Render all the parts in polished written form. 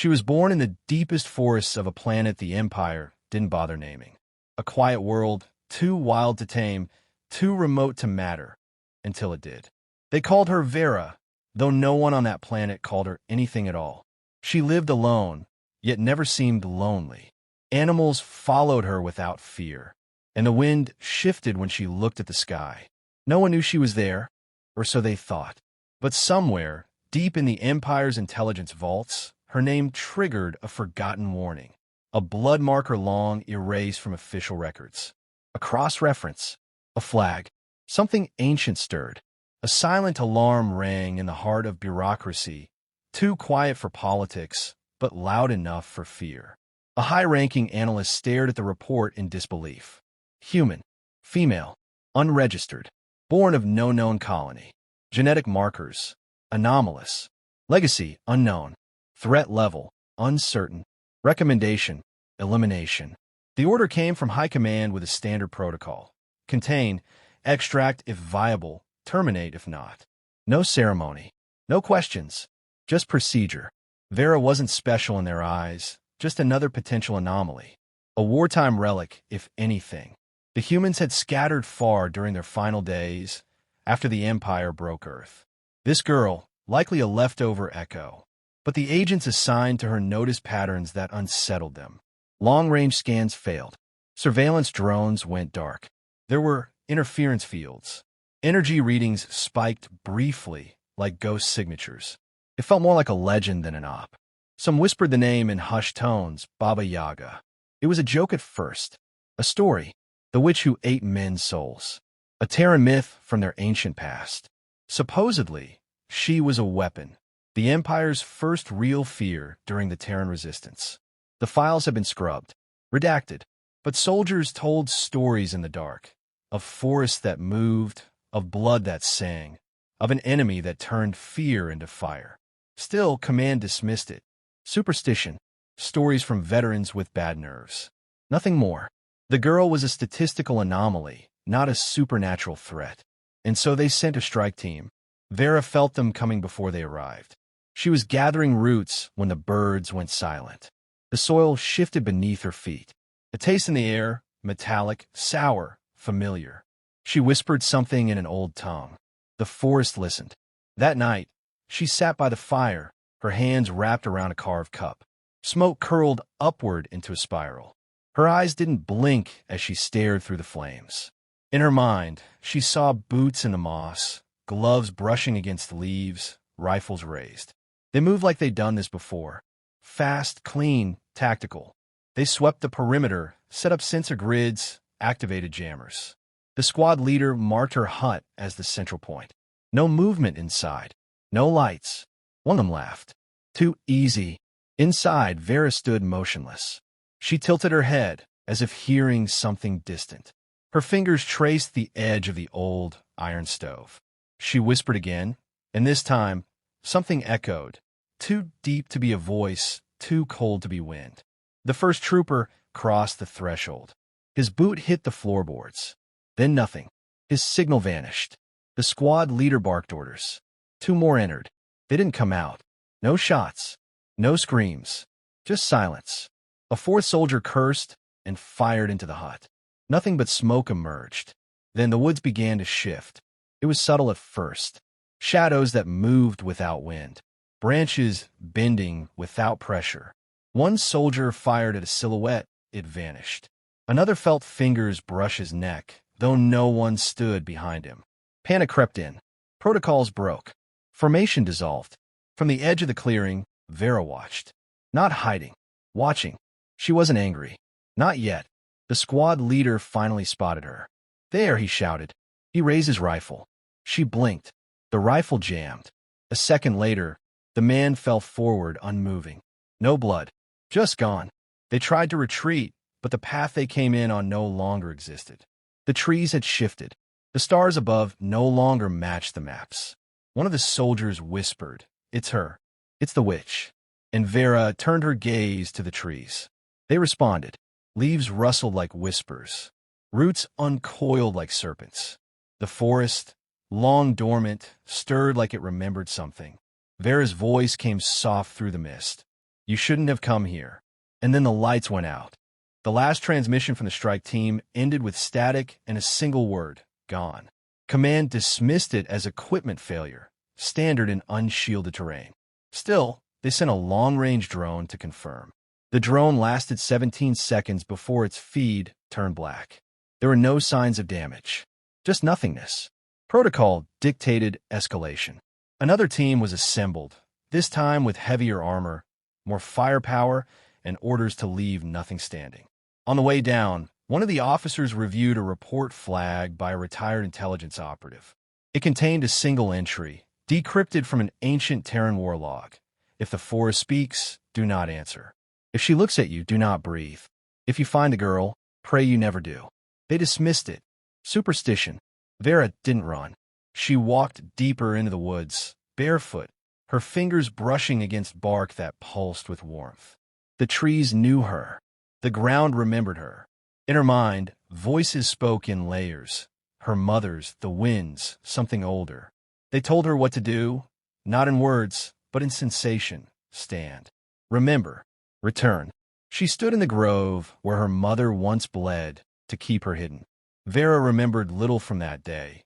She was born in the deepest forests of a planet the Empire didn't bother naming. A quiet world, too wild to tame, too remote to matter, until it did. They called her Vera, though no one on that planet called her anything at all. She lived alone, yet never seemed lonely. Animals followed her without fear, and the wind shifted when she looked at the sky. No one knew she was there, or so they thought. But somewhere, deep in the Empire's intelligence vaults, her name triggered a forgotten warning, a blood marker long erased from official records. A cross-reference, a flag, something ancient stirred. A silent alarm rang in the heart of bureaucracy, too quiet for politics, but loud enough for fear. A high-ranking analyst stared at the report in disbelief. Human, female, unregistered, born of no known colony. Genetic markers, anomalous. Legacy, unknown. Threat level, uncertain. Recommendation, elimination. The order came from High Command with a standard protocol. Contain, extract if viable, terminate if not. No ceremony, no questions, just procedure. Vera wasn't special in their eyes, just another potential anomaly. A wartime relic, if anything. The humans had scattered far during their final days, after the Empire broke Earth. This girl, likely a leftover echo. But the agents assigned to her noticed patterns that unsettled them. Long-range scans failed. Surveillance drones went dark. There were interference fields. Energy readings spiked briefly, like ghost signatures. It felt more like a legend than an op. Some whispered the name in hushed tones, Baba Yaga. It was a joke at first. A story. The witch who ate men's souls. A Terran myth from their ancient past. Supposedly, she was a weapon. The Empire's first real fear during the Terran resistance. The files had been scrubbed, redacted, but soldiers told stories in the dark. Of forests that moved, of blood that sang, of an enemy that turned fear into fire. Still, Command dismissed it. Superstition. Stories from veterans with bad nerves. Nothing more. The girl was a statistical anomaly, not a supernatural threat. And so they sent a strike team. Vera felt them coming before they arrived. She was gathering roots when the birds went silent. The soil shifted beneath her feet. A taste in the air, metallic, sour, familiar. She whispered something in an old tongue. The forest listened. That night, she sat by the fire, her hands wrapped around a carved cup. Smoke curled upward into a spiral. Her eyes didn't blink as she stared through the flames. In her mind, she saw boots in the moss, gloves brushing against leaves, rifles raised. They moved like they'd done this before. Fast, clean, tactical. They swept the perimeter, set up sensor grids, activated jammers. The squad leader marked her hut as the central point. No movement inside. No lights. One of them laughed. Too easy. Inside, Vera stood motionless. She tilted her head, as if hearing something distant. Her fingers traced the edge of the old iron stove. She whispered again, and this time, something echoed, too deep to be a voice, too cold to be wind. The first trooper crossed the threshold. His boot hit the floorboards. Then nothing. His signal vanished. The squad leader barked orders. Two more entered. They didn't come out. No shots. No screams. Just silence. A fourth soldier cursed and fired into the hut. Nothing but smoke emerged. Then the woods began to shift. It was subtle at first. Shadows that moved without wind. Branches bending without pressure. One soldier fired at a silhouette. It vanished. Another felt fingers brush his neck, though no one stood behind him. Panic crept in. Protocols broke. Formation dissolved. From the edge of the clearing, Vera watched. Not hiding. Watching. She wasn't angry. Not yet. The squad leader finally spotted her. There, he shouted. He raised his rifle. She blinked. The rifle jammed. A second later, the man fell forward, unmoving. No blood. Just gone. They tried to retreat, but the path they came in on no longer existed. The trees had shifted. The stars above no longer matched the maps. One of the soldiers whispered, "It's her. It's the witch." And Vera turned her gaze to the trees. They responded. Leaves rustled like whispers. Roots uncoiled like serpents. The forest, long dormant, stirred like it remembered something. Vera's voice came soft through the mist. You shouldn't have come here. And then the lights went out. The last transmission from the strike team ended with static and a single word, gone. Command dismissed it as equipment failure, standard in unshielded terrain. Still, they sent a long-range drone to confirm. The drone lasted 17 seconds before its feed turned black. There were no signs of damage, just nothingness. Protocol dictated escalation. Another team was assembled, this time with heavier armor, more firepower, and orders to leave nothing standing. On the way down, one of the officers reviewed a report flagged by a retired intelligence operative. It contained a single entry, decrypted from an ancient Terran war log. If the forest speaks, do not answer. If she looks at you, do not breathe. If you find the girl, pray you never do. They dismissed it. Superstition. Vera didn't run. She walked deeper into the woods, barefoot, her fingers brushing against bark that pulsed with warmth. The trees knew her. The ground remembered her. In her mind, voices spoke in layers. Her mother's, the winds, something older. They told her what to do, not in words, but in sensation. Stand. Remember. Return. She stood in the grove where her mother once bled to keep her hidden. Vera remembered little from that day,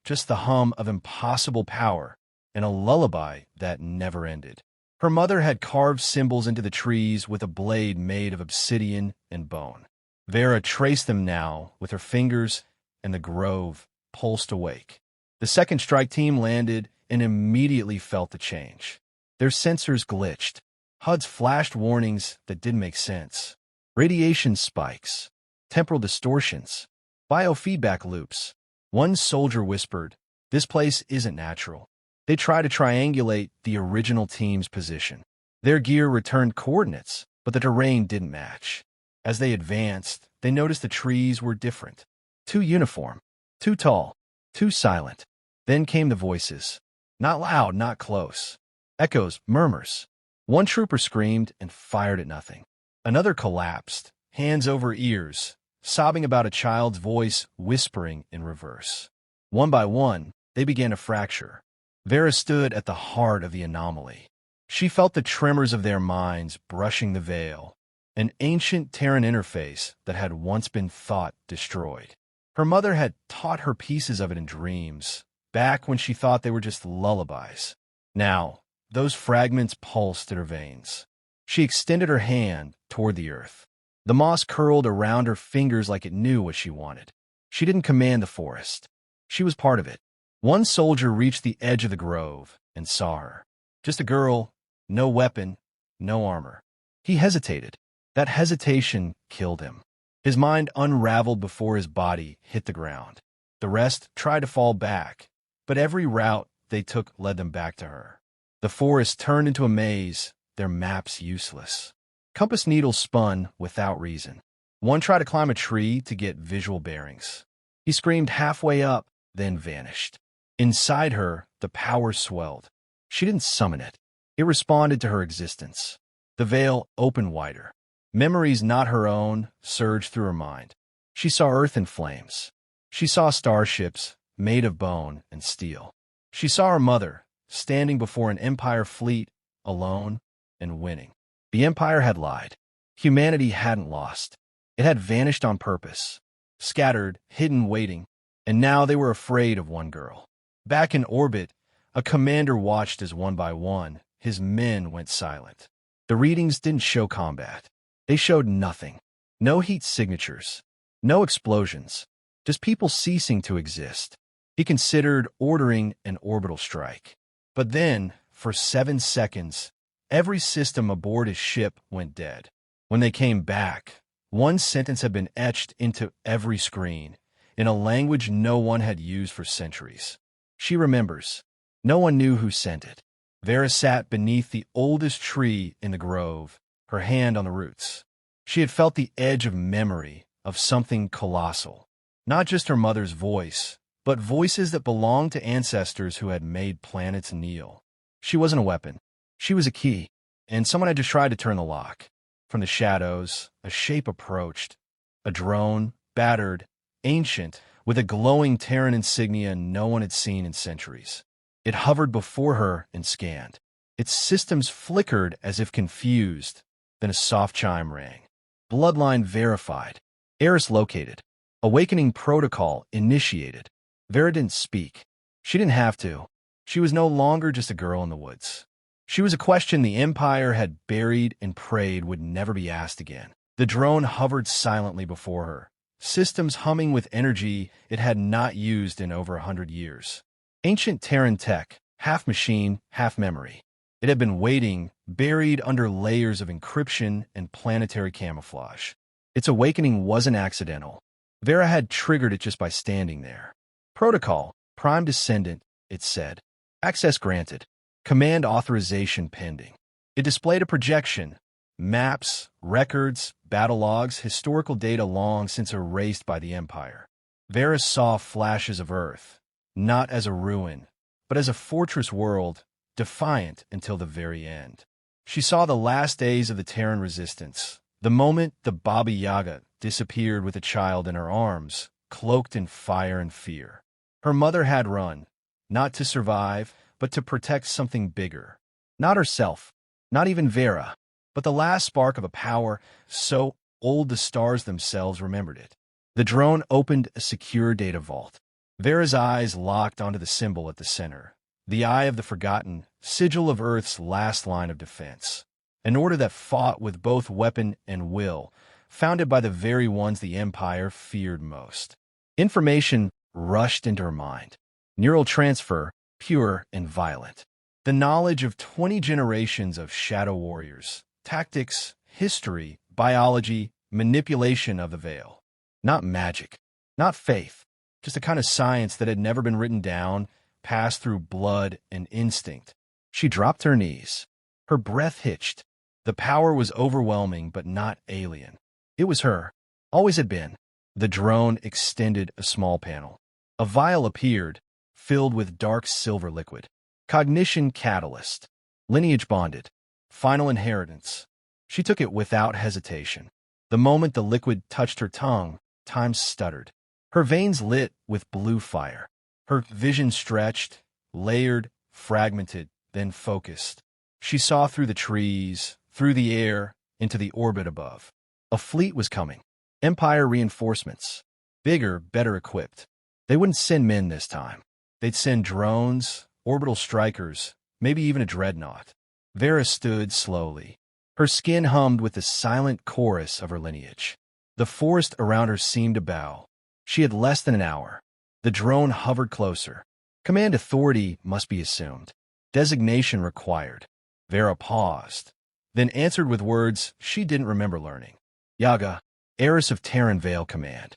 just the hum of impossible power and a lullaby that never ended. Her mother had carved symbols into the trees with a blade made of obsidian and bone. Vera traced them now with her fingers, and the grove pulsed awake. The second strike team landed and immediately felt the change. Their sensors glitched. HUDs flashed warnings that didn't make sense. Radiation spikes, temporal distortions, biofeedback loops. One soldier whispered, "This place isn't natural." They tried to triangulate the original team's position. Their gear returned coordinates, but the terrain didn't match. As they advanced, they noticed the trees were different. Too uniform, too tall, too silent. Then came the voices. Not loud, not close. Echoes, murmurs. One trooper screamed and fired at nothing. Another collapsed, hands over ears, sobbing about a child's voice whispering in reverse. One by one, they began to fracture. Vera stood at the heart of the anomaly. She felt the tremors of their minds brushing the veil, an ancient Terran interface that had once been thought destroyed. Her mother had taught her pieces of it in dreams, back when she thought they were just lullabies. Now, those fragments pulsed in her veins. She extended her hand toward the earth. The moss curled around her fingers like it knew what she wanted. She didn't command the forest. She was part of it. One soldier reached the edge of the grove and saw her. Just a girl, no weapon, no armor. He hesitated. That hesitation killed him. His mind unraveled before his body hit the ground. The rest tried to fall back, but every route they took led them back to her. The forest turned into a maze, their maps useless. Compass needles spun without reason. One tried to climb a tree to get visual bearings. He screamed halfway up, then vanished. Inside her, the power swelled. She didn't summon it. It responded to her existence. The veil opened wider. Memories not her own surged through her mind. She saw Earth in flames. She saw starships made of bone and steel. She saw her mother, standing before an Empire fleet, alone and winning. The Empire had lied. Humanity hadn't lost. It had vanished on purpose, scattered, hidden, waiting, and now they were afraid of one girl. Back in orbit, a commander watched as one by one, his men went silent. The readings didn't show combat. They showed nothing. No heat signatures, no explosions, just people ceasing to exist. He considered ordering an orbital strike. But then, for 7 seconds, every system aboard his ship went dead. When they came back, one sentence had been etched into every screen, in a language no one had used for centuries. She remembers. No one knew who sent it. Vera sat beneath the oldest tree in the grove, her hand on the roots. She had felt the edge of memory of something colossal. Not just her mother's voice, but voices that belonged to ancestors who had made planets kneel. She wasn't a weapon. She was a key, and someone had just tried to turn the lock. From the shadows, a shape approached. A drone, battered, ancient, with a glowing Terran insignia no one had seen in centuries. It hovered before her and scanned. Its systems flickered as if confused. Then a soft chime rang. Bloodline verified. Heiress located. Awakening protocol initiated. Vera didn't speak. She didn't have to. She was no longer just a girl in the woods. She was a question the Empire had buried and prayed would never be asked again. The drone hovered silently before her, systems humming with energy it had not used in over 100 years. Ancient Terran tech, half machine, half memory. It had been waiting, buried under layers of encryption and planetary camouflage. Its awakening wasn't accidental. Vera had triggered it just by standing there. Protocol, Prime Descendant, it said. Access granted. Command authorization pending. It displayed a projection. Maps, records, battle logs, historical data long since erased by the Empire. Vera saw flashes of Earth, not as a ruin, but as a fortress world, defiant until the very end. She saw the last days of the Terran resistance, the moment the Baba Yaga disappeared with a child in her arms, cloaked in fire and fear. Her mother had run, not to survive, but to protect something bigger. Not herself, not even Vera, but the last spark of a power so old the stars themselves remembered it. The drone opened a secure data vault. Vera's eyes locked onto the symbol at the center. The Eye of the Forgotten, sigil of Earth's last line of defense. An order that fought with both weapon and will, founded by the very ones the Empire feared most. Information rushed into her mind. Neural transfer, pure and violent. The knowledge of 20 generations of shadow warriors. Tactics, history, biology, manipulation of the veil. Not magic, not faith, just a kind of science that had never been written down, passed through blood and instinct. She dropped her knees. Her breath hitched. The power was overwhelming but not alien. It was her. Always had been. The drone extended a small panel. A vial appeared, filled with dark silver liquid. Cognition catalyst. Lineage bonded. Final inheritance. She took it without hesitation. The moment the liquid touched her tongue, time stuttered. Her veins lit with blue fire. Her vision stretched, layered, fragmented, then focused. She saw through the trees, through the air, into the orbit above. A fleet was coming. Empire reinforcements. Bigger, better equipped. They wouldn't send men this time. They'd send drones, orbital strikers, maybe even a dreadnought. Vera stood slowly. Her skin hummed with the silent chorus of her lineage. The forest around her seemed to bow. She had less than an hour. The drone hovered closer. Command authority must be assumed. Designation required. Vera paused, then answered with words she didn't remember learning. Yaga, Heiress of Terran Vale Command.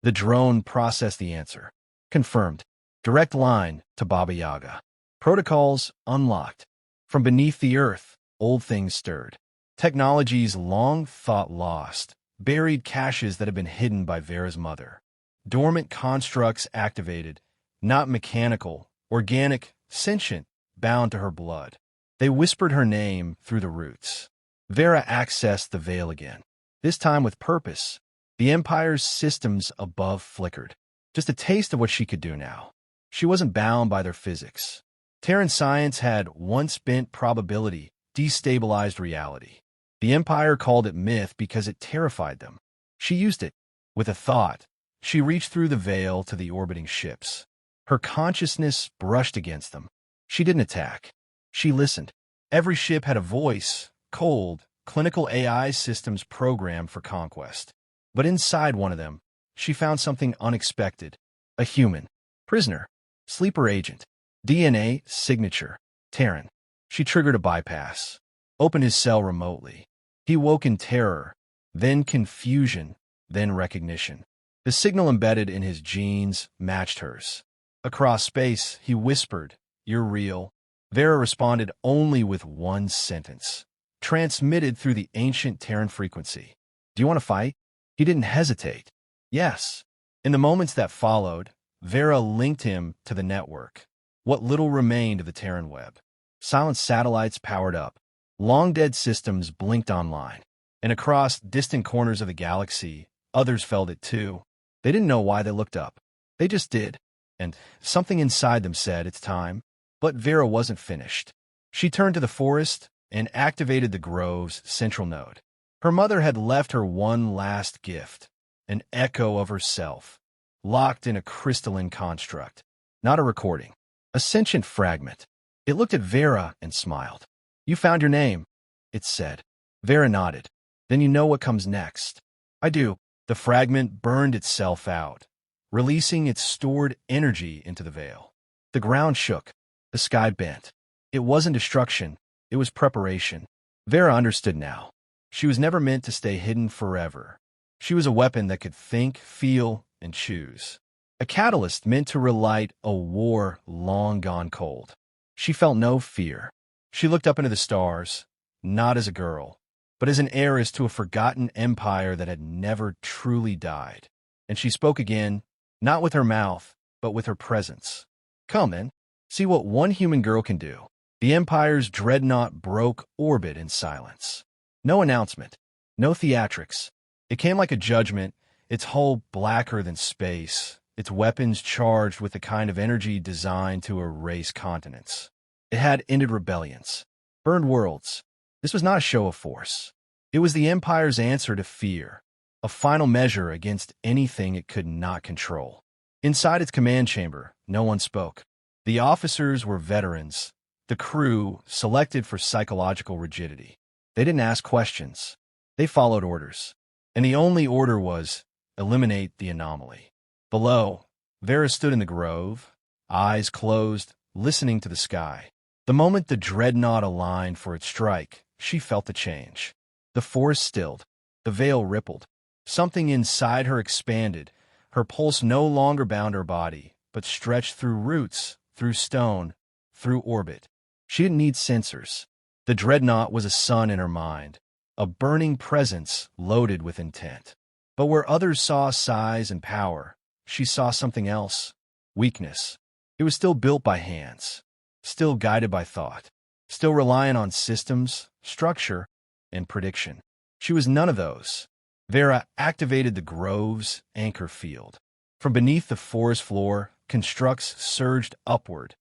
The drone processed the answer. Confirmed. Direct line to Baba Yaga. Protocols unlocked. From beneath the earth, old things stirred. Technologies long thought lost. Buried caches that had been hidden by Vera's mother. Dormant constructs activated. Not mechanical, organic, sentient, bound to her blood. They whispered her name through the roots. Vera accessed the veil again. This time with purpose. The Empire's systems above flickered. Just a taste of what she could do now. She wasn't bound by their physics. Terran science had once bent probability, destabilized reality. The Empire called it myth because it terrified them. She used it. With a thought, she reached through the veil to the orbiting ships. Her consciousness brushed against them. She didn't attack. She listened. Every ship had a voice, cold, clinical AI systems programmed for conquest. But inside one of them, she found something unexpected. A human. Prisoner. Sleeper agent. DNA signature. Terran. She triggered a bypass. Opened his cell remotely. He woke in terror, then confusion, then recognition. The signal embedded in his genes matched hers. Across space, he whispered, "You're real." Vera responded only with one sentence, transmitted through the ancient Terran frequency. "Do you want to fight?" He didn't hesitate. Yes. In the moments that followed, Vera linked him to the network. What little remained of the Terran web. Silent satellites powered up. Long-dead systems blinked online. And across distant corners of the galaxy, others felt it too. They didn't know why they looked up. They just did. And something inside them said, it's time. But Vera wasn't finished. She turned to the forest and activated the grove's central node. Her mother had left her one last gift, an echo of herself, locked in a crystalline construct, not a recording, a sentient fragment. It looked at Vera and smiled. "You found your name," it said. Vera nodded. "Then you know what comes next." "I do." The fragment burned itself out, releasing its stored energy into the veil. The ground shook. The sky bent. It wasn't destruction. It was preparation. Vera understood now. She was never meant to stay hidden forever. She was a weapon that could think, feel, and choose. A catalyst meant to relight a war long gone cold. She felt no fear. She looked up into the stars, not as a girl, but as an heiress to a forgotten empire that had never truly died. And she spoke again, not with her mouth, but with her presence. "Come, then, see what one human girl can do." The Empire's dreadnought broke orbit in silence. No announcement, no theatrics. It came like a judgment, its hull blacker than space, its weapons charged with the kind of energy designed to erase continents. It had ended rebellions, burned worlds. This was not a show of force. It was the Empire's answer to fear, a final measure against anything it could not control. Inside its command chamber, no one spoke. The officers were veterans, the crew selected for psychological rigidity. They didn't ask questions. They followed orders. And the only order was, eliminate the anomaly. Below, Vera stood in the grove, eyes closed, listening to the sky. The moment the dreadnought aligned for its strike, she felt the change. The forest stilled. The veil rippled. Something inside her expanded. Her pulse no longer bound her body, but stretched through roots, through stone, through orbit. She didn't need sensors. The dreadnought was a sun in her mind, a burning presence loaded with intent. But where others saw size and power, she saw something else, weakness. It was still built by hands, still guided by thought, still reliant on systems, structure, and prediction. She was none of those. Vera activated the grove's anchor field. From beneath the forest floor, constructs surged upward,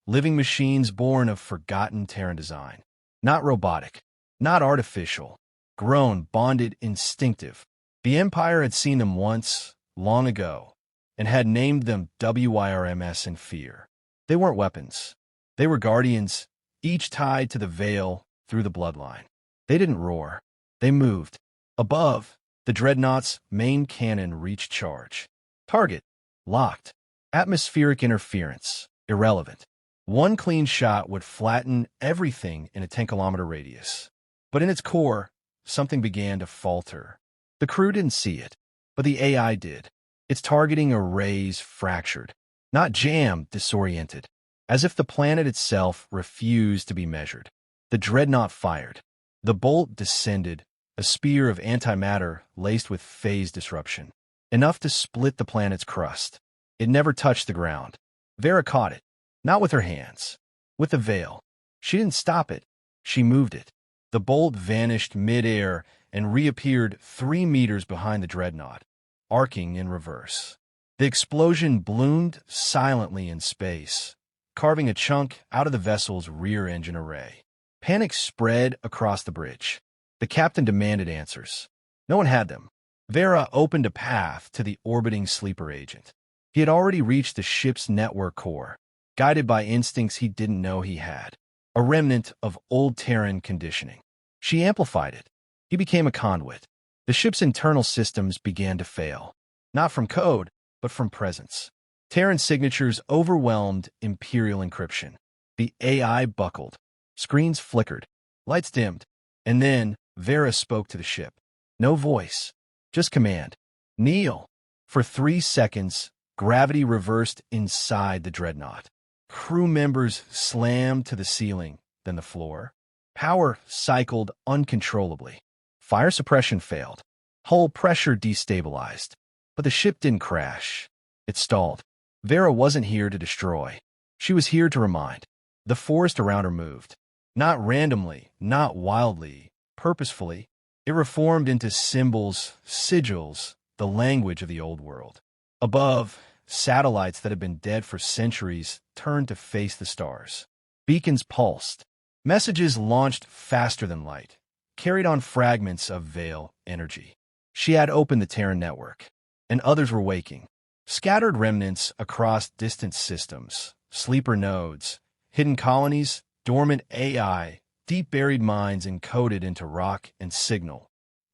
living machines born of forgotten Terran design. Not robotic, not artificial, grown, bonded, instinctive. The Empire had seen them once, long ago, and had named them WIRMS in fear. They weren't weapons. They were guardians, each tied to the veil through the bloodline. They didn't roar. They moved. Above, the dreadnought's main cannon reached charge. Target, locked. Atmospheric interference, irrelevant. One clean shot would flatten everything in a 10-kilometer radius. But in its core, something began to falter. The crew didn't see it, but the AI did. Its targeting arrays fractured, not jammed, disoriented, as if the planet itself refused to be measured. The dreadnought fired. The bolt descended, a spear of antimatter laced with phase disruption, enough to split the planet's crust. It never touched the ground. Vera caught it, not with her hands, with the veil. She didn't stop it. She moved it. The bolt vanished mid-air and reappeared 3 meters behind the dreadnought, arcing in reverse. The explosion bloomed silently in space, carving a chunk out of the vessel's rear engine array. Panic spread across the bridge. The captain demanded answers. No one had them. Vera opened a path to the orbiting sleeper agent. He had already reached the ship's network core, guided by instincts he didn't know he had, a remnant of old Terran conditioning. She amplified it. He became a conduit. The ship's internal systems began to fail, not from code, but from presence. Terran signatures overwhelmed Imperial encryption. The AI buckled. Screens flickered. Lights dimmed. And then Vera spoke to the ship. No voice, just command. Kneel. For 3 seconds, gravity reversed inside the dreadnought. Crew members slammed to the ceiling, then the floor. Power cycled uncontrollably. Fire suppression failed. Hull pressure destabilized. But the ship didn't crash. It stalled. Vera wasn't here to destroy. She was here to remind. The forest around her moved. Not randomly, not wildly, purposefully. It reformed into symbols, sigils, the language of the old world. Above, satellites that had been dead for centuries turned to face the stars. Beacons pulsed. Messages launched faster than light, carried on fragments of veil energy. She had opened the Terran network, and others were waking. Scattered remnants across distant systems, sleeper nodes, hidden colonies, dormant AI, deep-buried minds encoded into rock and signal.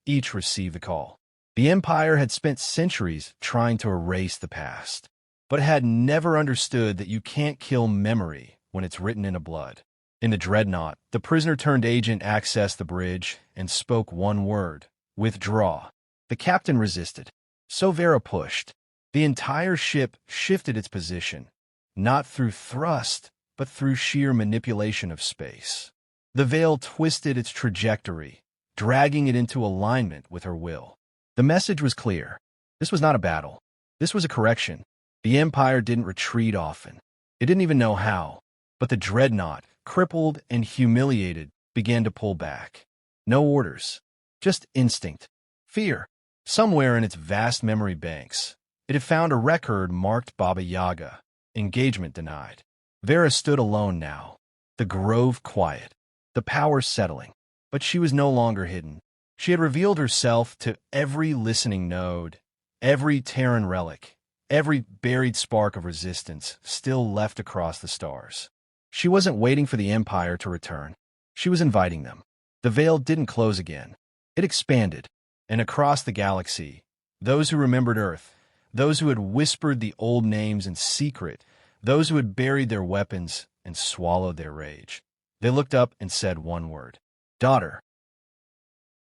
Each received the call. The Empire had spent centuries trying to erase the past, but had never understood that you can't kill memory when it's written in blood. In the dreadnought, the prisoner-turned-agent accessed the bridge and spoke one word: withdraw. The captain resisted. So Vera pushed. The entire ship shifted its position, not through thrust, but through sheer manipulation of space. The veil twisted its trajectory, dragging it into alignment with her will. The message was clear. This was not a battle. This was a correction. The Empire didn't retreat often. It didn't even know how. But the dreadnought, crippled and humiliated, began to pull back. No orders. Just instinct. Fear. Somewhere in its vast memory banks, it had found a record marked Baba Yaga. Engagement denied. Vera stood alone now. The grove quiet. The power settling. But she was no longer hidden. She had revealed herself to every listening node, every Terran relic, every buried spark of resistance still left across the stars. She wasn't waiting for the Empire to return. She was inviting them. The veil didn't close again. It expanded. And across the galaxy, those who remembered Earth, those who had whispered the old names in secret, those who had buried their weapons and swallowed their rage, they looked up and said one word: daughter.